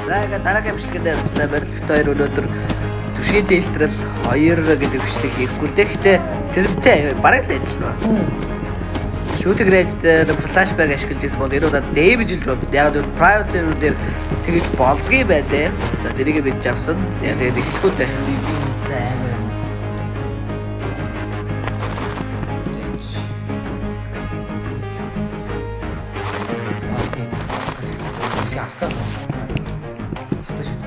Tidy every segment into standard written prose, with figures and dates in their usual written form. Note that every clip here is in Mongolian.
За дараагийн бичлэгэнд явцтай барилт хоёр өнөөдөр түшгийн тэлтрэл 2 гэдэг бичлэг хийхгүй л дээ. Гэхдээ тэрнтэй бараг л адил байна. Shooting range дээр flashback ашиглаж ирсэн бол энэ удаад дэмжилж бол яг нь private server дээр тэгж болдгий байлээ. За тэрийг бид авсан. Яг тэгээд эхлэх үү дээ. За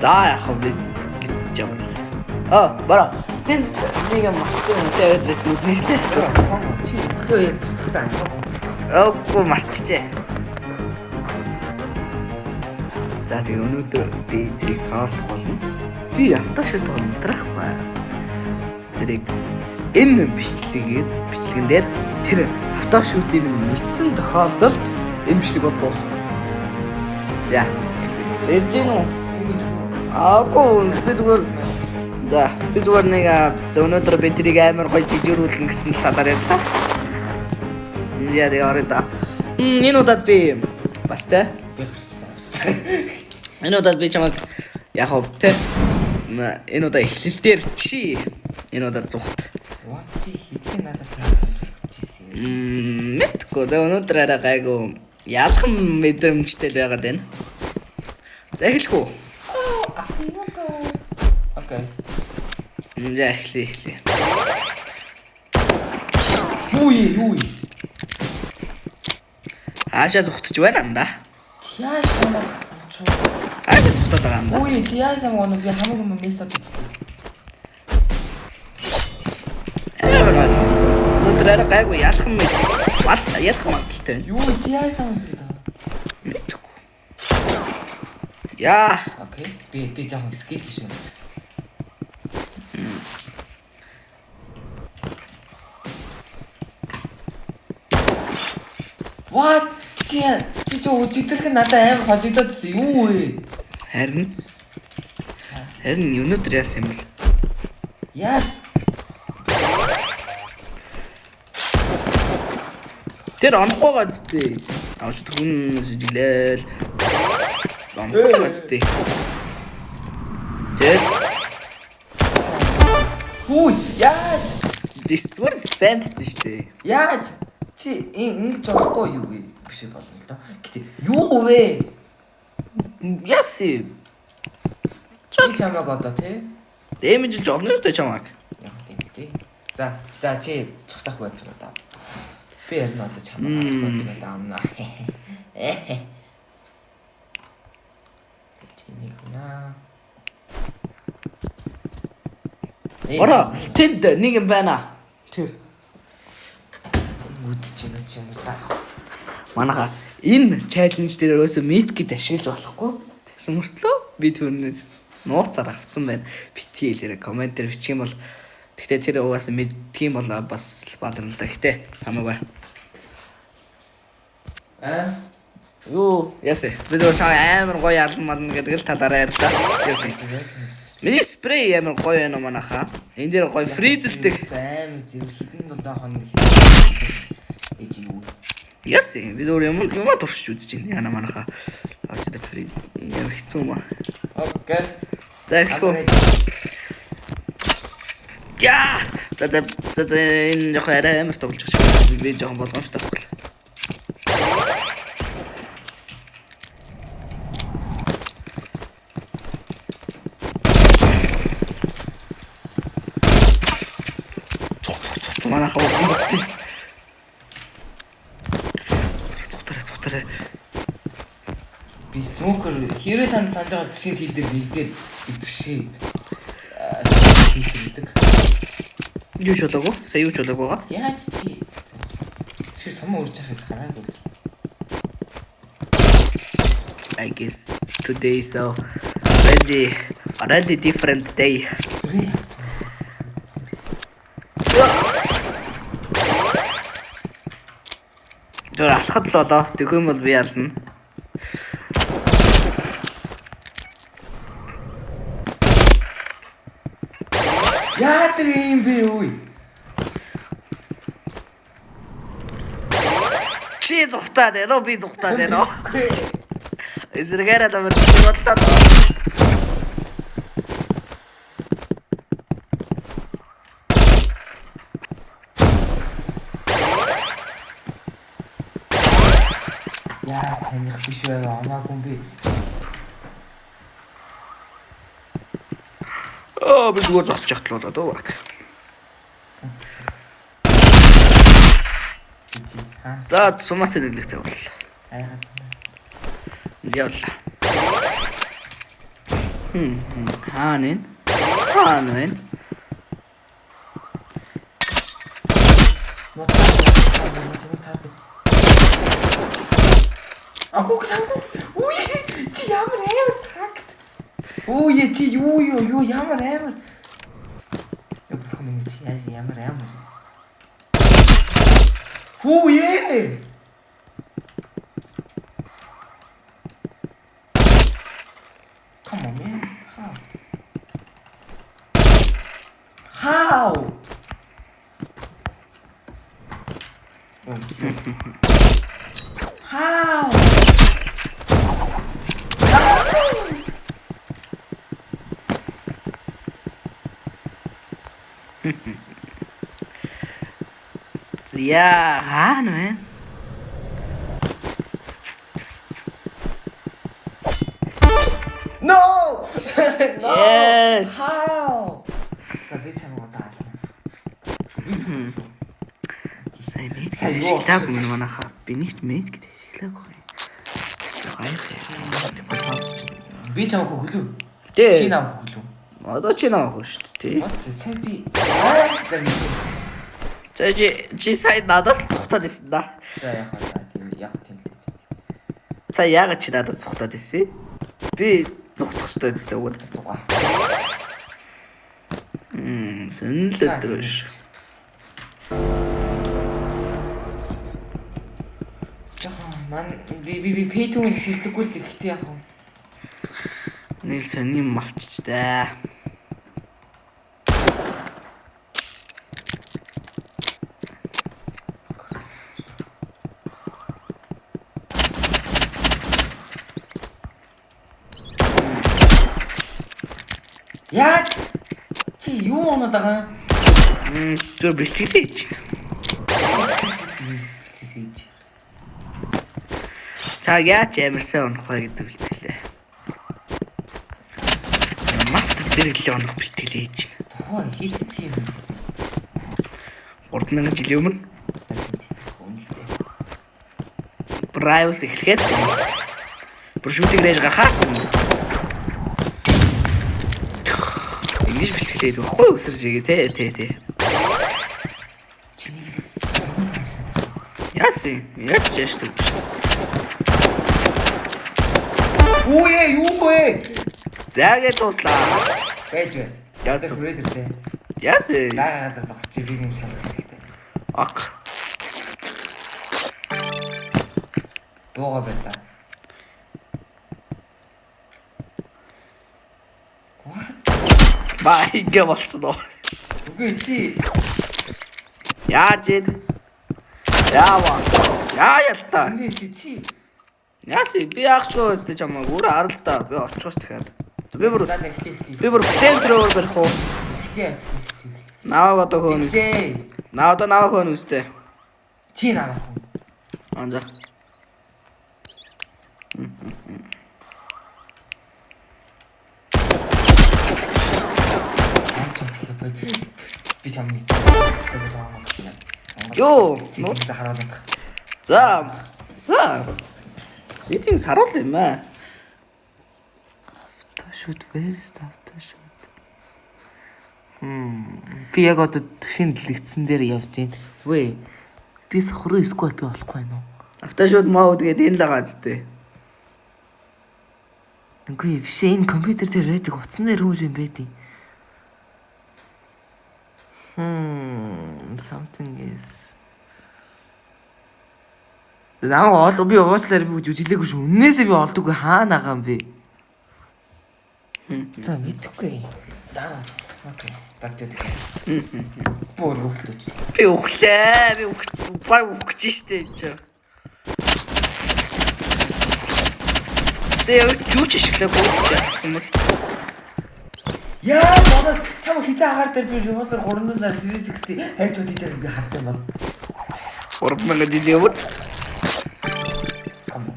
За яг бид гэж юм. Бара. Тэн нэг юм мартсан тэгээд үднэслээ ч үү. чи өглөө яг босхтаа. Оо мартчихжээ. За тэгээ өнөөдөр би тэрийг троллдох болно. Би автошид томлдрахгүй. Тэрийг энэ бичлэгэн дээр тэр автошутыг мэдсэн тохиолдолд энэ бичлэг бол дуусах болно. За. Эрж гин үү? Аагүй би зүгээр нэг өнөөдөр би тэрийг амар гоё жижигрүүлэн гэсэн л талаар ярьлаа. Яа яарэ та. Энэ удаад би бас тэ Би гарцтай. энэ удаад би чамайг яг хөө тэ энэ удаа эхлэл дээр чи энэ удаа зүгт. What чи хийцэн надад хэлчихсэн. Мэдгүй за өнөөдөр арай гайгүй ялхан мэдрэмжтэй л байгаад байна. За эхлэх үү? Окей. За эхлэе. Юу. Аашаа зүгтж байна анда. Яа чамаа чуу. Аашаа зүгтаад байгаа анда. Үй яа чамаа нэг хамаагүй юм мессеж хийсэн. Өнөөдөр арай гайгүй ялхан магадaltaй. Юу яа чамаа хийсэн. Мэдгүй. Яа. Окей. Би жоохон скил тийш нэгсэн. What? Чи өчигдөр надад амар хожигдоодсэн юу вэ? Харин өнөөдөр яасан юм бэл? Яаж? Тэр онохгүй газтэй. Авч түн сэжиглээл. Онохгүй газтэй. Тэр Хүй, яаж? дисцвэр спамдсэн шүү дээ. Яаж? Чи ингэж болохгүй юу биш болно л доо. Гэтэ юу вэ? Яси. Би чамаг одоо тий. Дэмжилж олно өстэй чамаг. Яг тийм л тий. За чи цухтах байх юм да. Би ярина одоо чамаг асуух юм да. Тэнийг наа. Ора, тэнд нэг юм байна. Тэр үдчихэж байна чи юм за. манайха энэ чаленж дээр өөөсөө мид гэд ашиглаж болохгүй. Тэгсэн мөртлөө би түүнээс нууцаар авцсан байна. Битгий хэлээрэй комент дээр бичих юм бол тэгтээ тэр угаасаа мэддэг юм бол бас бадрал да. Гэхдээ хамаагүй. Юу ясэ. Би зөв чаа амар гоё ялмална гэдэг л талаараа ярьлаа. Ясэ. Миний спрей амар гоё байна манайха. Энэ дээр гоё фризэлдэг. Амар зөв хитэн 7 хоног ээж юу. Ясэ. Би зөв юм туршиж үзэж байна. Яна манайха. Авчдаг фриз. Ямар хэцүү юм аа. Окей. За эхлэв. Яа. За энэ яг арай амар тоглож байгаа. Би жоохон болгоомжтой тоглоо. Манайха уухтай. Цогтараа. Би смокер хэрэг танд санаж байгаа төсгийн хил дээр нэгдээд битвшээ. Хийдэг. Юу ч болоогүй. Сая юу ч болоогүй байгаа. Яаж чи? Чи самуу урж яхад хараагүй. I guess today is a really different day. Тэр алхад л болоо. Тэгэх юм бол би ялна. Яа тийм би үе. Чи зүхтаад ээ, би зүхтаад ээ нөө. Эсрэгээрээ бодлоо. Яа, таних биш байв амаагүй юм би. Би зүгээр зогсож яхад л болоо дөө баг. За сумаас нэглэх завлаа. Явлаа. Хаана вэ? Агуу гэнэ. Үе чи ямар амар такт. Үе чи юу ямар амар. Яа бурхан минь чи ямар амар. Үе. Come on man. How? How? Yeah, хаана вэ? No! Yes. How? Би чамд таа. Сайн мэд гэж ашиглаагүй юм манайхаа. Би нэгт мэд гэж ашиглаагүй. Би чамд хөглөө. Тэ. Чи намайг хөглөө. Одоо чи намайг хөө шүү дээ. What сайн би. За чи сайн надаас л тухтаад байсан да. За яг тийм л. За яагаад чи надаас тухтаад байсан? Би зүгтах хэрэгтэй үстэй үгүй. Сэнэл өдрөш. Ман би P2-ийг шилдэггүй л ихтэй яах вэ? Нэг сони юм авчиж та. Яа чи юу оноод байгаа юм? Зөв бэлтгэлээ. За яач ямарсан унах вэ гэдэг бэлтгэлээ. Маст зэрэглээ унах бэлтгэлээ хийж. Тухай хэд чи юм гэсэн. 3000 жилийн өмнө. Брайвс эхлэхээс бүр шүүтийг рэж гарахаас ингэж бэлтгэлээд байхгүй өсөрж игээ тэ. Яасын яаж чааштай. Үе юу вэ? Заагээ туслаа. Байж вэ? Яасан? Хүрээдэртэй. Яасын. Наагаад зогсож би юм шалгах хэрэгтэй. Ок. Дуугаа байна. Баа ингэ болсон уу? Үгүй чи Яаж ийн? Яа. энд чи Яасын би яахчгүй өстэй чамаа өөрөө арал та. Би очихоос дахиад. Би бүр эхлээ. флейм трөөр барих уу? Эхлээ. Наваг одоо хөөнөс. Наваг хөөнөстэй. Чи намайг. Анзаа. Би чамд Йоо. харуулах. За. Сэтийн саруул юм аа. Shoot where's the shoot? Би яг одоо шинэ дэлгэцэн дээр явж байна. Вэ. Би сохроо сквер би болохгүй байна уу? Автошууд мод гэдэг энэ л байгаа зү. Үгүй биш энэ компьютер дээр рэдэг утсан дээр юу юм бэ тий? Something is. Наа би уучлаарай би жүжиглээгүй шүү. Үннээсээ би олдоггүй хаана байгаа юм бэ? За мэдхгүй. Дараа. Окей. Багтаад. Боор өглөөч. Би өглөө. Би баг өгч штэ энэ. юу ч ашиглаагүй гэсэн бол. Яа бодол чам хизээ агаар дээр би револвер 360 series 60 хайж удаж би харсан бол. 3000 жилийн өмнө. Come on.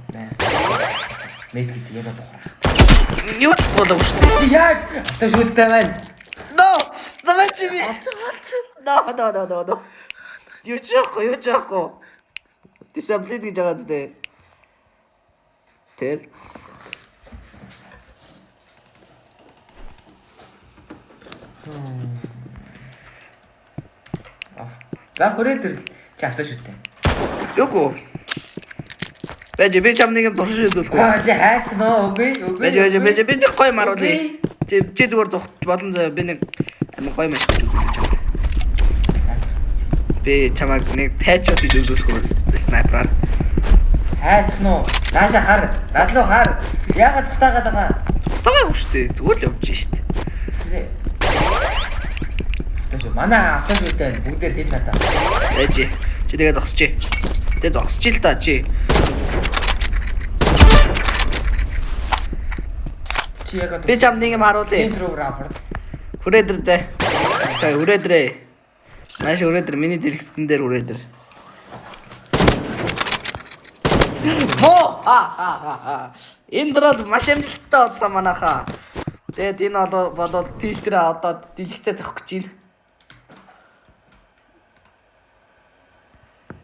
Мэдгэд яг доорох. Юу ч болоогүй шүү дээ. Чи яаж автошүүдтэй байна? No! Давай чи би. No. Юу ч яахгүй. Discipline гэж байгаа зү. Тэр. За хүрээдэр чи автошүүдтэй. Юугүй. Би чамныг юм дуршиж үзүүлэх үү? Чи хайч нөө үгүй. Би нэг гоё маруулъя. Чи зүгээр зогт болон заа би нэг амин гоё маш гэж үзүүлж чамд. Би чамаг нэг тайчаас хийж үзүүлэх үү снайпераар. Хайч нөө. Нааша хар. Надлуу хар. Яагаад цухтаагаад байгаа? Таагүй шүү дээ. Зүгээр л явж штт. Автошүүд манай автошүүдтэй бүгдээр дэл надаа. Ээжи. Чи тэгээ зогсож. Тэгээ зогсож л та чи. Би чамд нэг юм харуулъя. Хүрээдэр дээ. Тэ хүрээдрээ. Маш хүрээдэр миний дэлгэцэн дээр хүрээдэр. Энэ дрол маш амжилттай боллоо манайхаа. Тэгээд энэ бодвол тийштрээ одоо дэлгэцээ зохих гэж байна.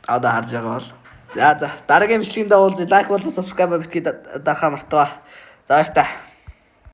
Одоо харж байгаа бол. За дараагийн бичлэгэнд уулзъя. Лайк болон subscribe битгий дарахаа мартаваа. За баярлалаа.